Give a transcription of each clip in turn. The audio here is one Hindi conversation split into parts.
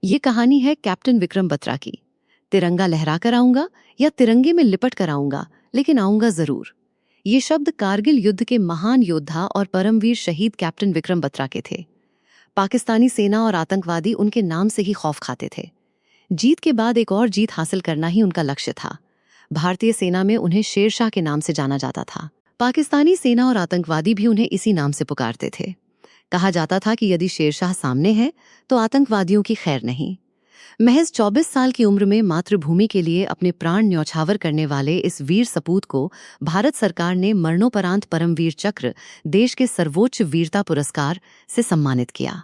ये कहानी है कैप्टन विक्रम बत्रा की। तिरंगा लहरा कर आऊंगा या तिरंगे में लिपट कर आऊंगा, लेकिन आऊंगा जरूर। ये शब्द कारगिल युद्ध के महान योद्धा और परमवीर शहीद कैप्टन विक्रम बत्रा के थे। पाकिस्तानी सेना और आतंकवादी उनके नाम से ही खौफ खाते थे। जीत के बाद एक और जीत हासिल करना ही उनका लक्ष्य था। भारतीय सेना में उन्हें शेरशाह के नाम से जाना जाता था। पाकिस्तानी सेना और आतंकवादी भी उन्हें इसी नाम से पुकारते थे। कहा जाता था कि यदि शेरशाह सामने है तो आतंकवादियों की खैर नहीं। महज 24 साल की उम्र में मातृभूमि के लिए अपने प्राण न्यौछावर करने वाले इस वीर सपूत को भारत सरकार ने मरणोपरांत परमवीर चक्र, देश के सर्वोच्च वीरता पुरस्कार से सम्मानित किया।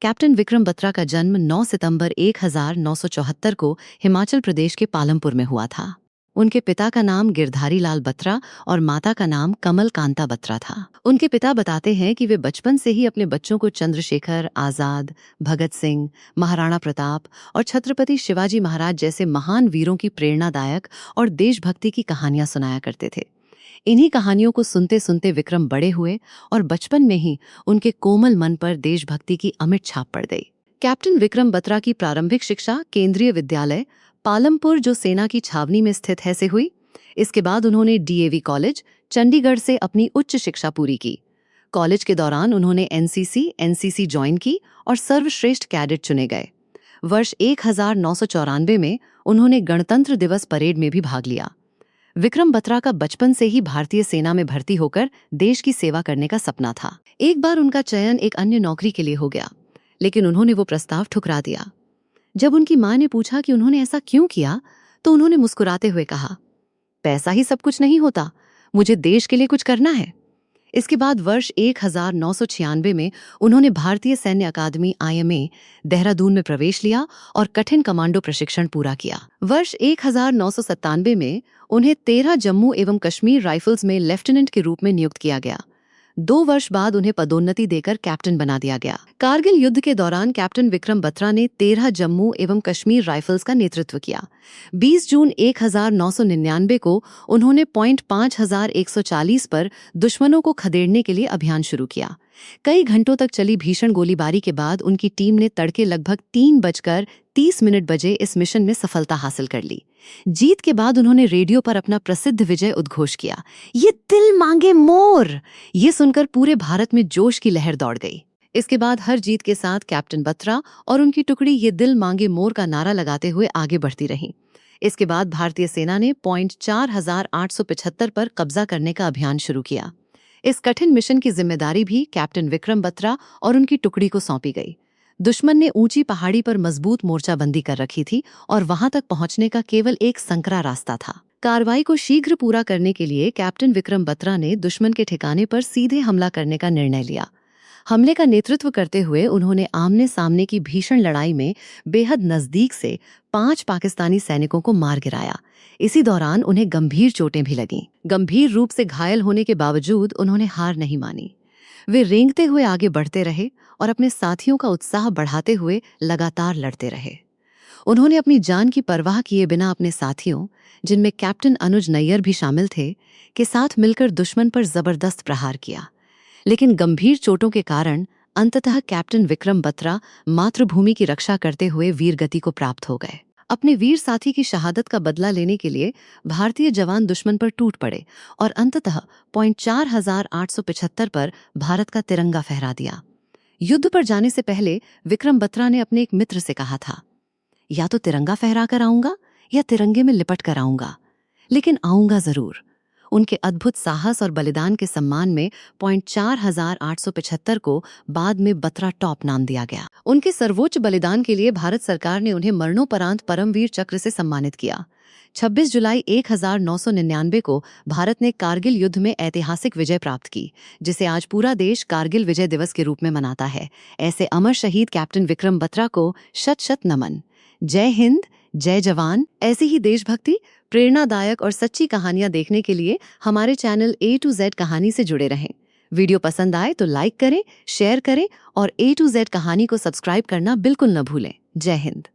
कैप्टन विक्रम बत्रा का जन्म 9 सितंबर 1974 को हिमाचल प्रदेश के पालमपुर में हुआ था। उनके पिता का नाम गिरधारी लाल बत्रा और माता का नाम कमल कांता बत्रा था। उनके पिता बताते हैं कि वे बचपन से ही अपने बच्चों को चंद्रशेखर आजाद, भगत सिंह, महाराणा प्रताप और छत्रपति शिवाजी महाराज जैसे महान वीरों की प्रेरणादायक और देशभक्ति की कहानियां सुनाया करते थे। इन्हीं कहानियों को सुनते सुनते विक्रम बड़े हुए और बचपन में ही उनके कोमल मन पर देशभक्ति की अमिट छाप पड़ गई। कैप्टन विक्रम बत्रा की प्रारंभिक शिक्षा केंद्रीय विद्यालय पालमपुर, जो सेना की छावनी में स्थित है, से हुई। इसके बाद उन्होंने डीएवी कॉलेज चंडीगढ़ से अपनी उच्च शिक्षा पूरी की। कॉलेज के दौरान उन्होंने एनसीसी ज्वाइन की और सर्वश्रेष्ठ कैडेट चुने गए। वर्ष 1994 में उन्होंने गणतंत्र दिवस परेड में भी भाग लिया। विक्रम बत्रा का बचपन से ही भारतीय सेना में भर्ती होकर देश की सेवा करने का सपना था। एक बार उनका चयन एक अन्य नौकरी के लिए हो गया, लेकिन उन्होंने वो प्रस्ताव ठुकरा दिया। जब उनकी मां ने पूछा कि उन्होंने ऐसा क्यों किया, तो उन्होंने मुस्कुराते हुए कहा, पैसा ही सब कुछ नहीं होता, मुझे देश के लिए कुछ करना है। इसके बाद वर्ष 1996 में उन्होंने भारतीय सैन्य अकादमी IMA देहरादून में प्रवेश लिया और कठिन कमांडो प्रशिक्षण पूरा किया। वर्ष 1997 में उन्हें 13 जम्मू एवं कश्मीर राइफल्स में लेफ्टिनेंट के रूप में नियुक्त किया गया। 2 वर्ष बाद उन्हें पदोन्नति देकर कैप्टन बना दिया गया। कारगिल युद्ध के दौरान कैप्टन विक्रम बत्रा ने 13 जम्मू एवं कश्मीर राइफल्स का नेतृत्व किया। 20 जून 1999 को उन्होंने पॉइंट 5140 पर दुश्मनों को खदेड़ने के लिए अभियान शुरू किया। कई घंटों तक चली भीषण गोलीबारी के बाद उनकी टीम ने तड़के लगभग 3:30 बजे इस मिशन में सफलता हासिल कर ली। जीत के बाद उन्होंने रेडियो पर अपना प्रसिद्ध विजय उद्घोष किया, ये दिल मांगे मोर। ये सुनकर पूरे भारत में जोश की लहर दौड़ गई। इसके बाद हर जीत के साथ कैप्टन बत्रा और उनकी टुकड़ी ये दिल मांगे मोर का नारा लगाते हुए आगे बढ़ती रही। इसके बाद भारतीय सेना ने पॉइंट 4875 पर कब्जा करने का अभियान शुरू किया। इस कठिन मिशन की जिम्मेदारी भी कैप्टन विक्रम बत्रा और उनकी टुकड़ी को सौंपी गई। दुश्मन ने ऊंची पहाड़ी पर मजबूत मोर्चाबंदी कर रखी थी और वहां तक पहुंचने का केवल एक संकरा रास्ता था। कार्रवाई को शीघ्र पूरा करने के लिए कैप्टन विक्रम बत्रा ने दुश्मन के ठिकाने पर सीधे हमला करने का निर्णय लिया। हमले का नेतृत्व करते हुए उन्होंने आमने सामने की भीषण लड़ाई में बेहद नजदीक से 5 पाकिस्तानी सैनिकों को मार गिराया। इसी दौरान उन्हें गंभीर चोटें भी लगीं। गंभीर रूप से घायल होने के बावजूद उन्होंने हार नहीं मानी। वे रेंगते हुए आगे बढ़ते रहे और अपने साथियों का उत्साह बढ़ाते हुए लगातार लड़ते रहे। उन्होंने अपनी जान की परवाह किए बिना अपने साथियों, जिनमें कैप्टन अनुज नैयर भी शामिल थे, के साथ मिलकर दुश्मन पर जबरदस्त प्रहार किया। लेकिन गंभीर चोटों के कारण अंततः कैप्टन विक्रम बत्रा मातृभूमि की रक्षा करते हुए वीरगति को प्राप्त हो गए। अपने वीर साथी की शहादत का बदला लेने के लिए भारतीय जवान दुश्मन पर टूट पड़े और अंततः पॉइंट 4875 पर भारत का तिरंगा फहरा दिया। युद्ध पर जाने से पहले विक्रम बत्रा ने अपने एक मित्र से कहा था, या तो तिरंगा फहरा कर आऊंगा या तिरंगे में लिपट कर आऊंगा, लेकिन आऊंगा जरूर। उनके अद्भुत साहस और बलिदान के सम्मान में पॉइंट 4875 को बाद में बत्रा टॉप नाम दिया गया। उनके सर्वोच्च बलिदान के लिए भारत सरकार ने उन्हें मरणोपरांत परमवीर चक्र से सम्मानित किया। 26 जुलाई 1999 को भारत ने कारगिल युद्ध में ऐतिहासिक विजय प्राप्त की, जिसे आज पूरा देश कारगिल विजय दिवस के रूप में मनाता है। ऐसे अमर शहीद कैप्टन विक्रम बत्रा को शत शत नमन। जय हिंद, जय जवान। ऐसी ही देशभक्ति, प्रेरणादायक और सच्ची कहानियां देखने के लिए हमारे चैनल A to Z कहानी से जुड़े रहें। वीडियो पसंद आए तो लाइक करें, शेयर करें और A to Z कहानी को सब्सक्राइब करना बिल्कुल न भूलें। जय हिंद।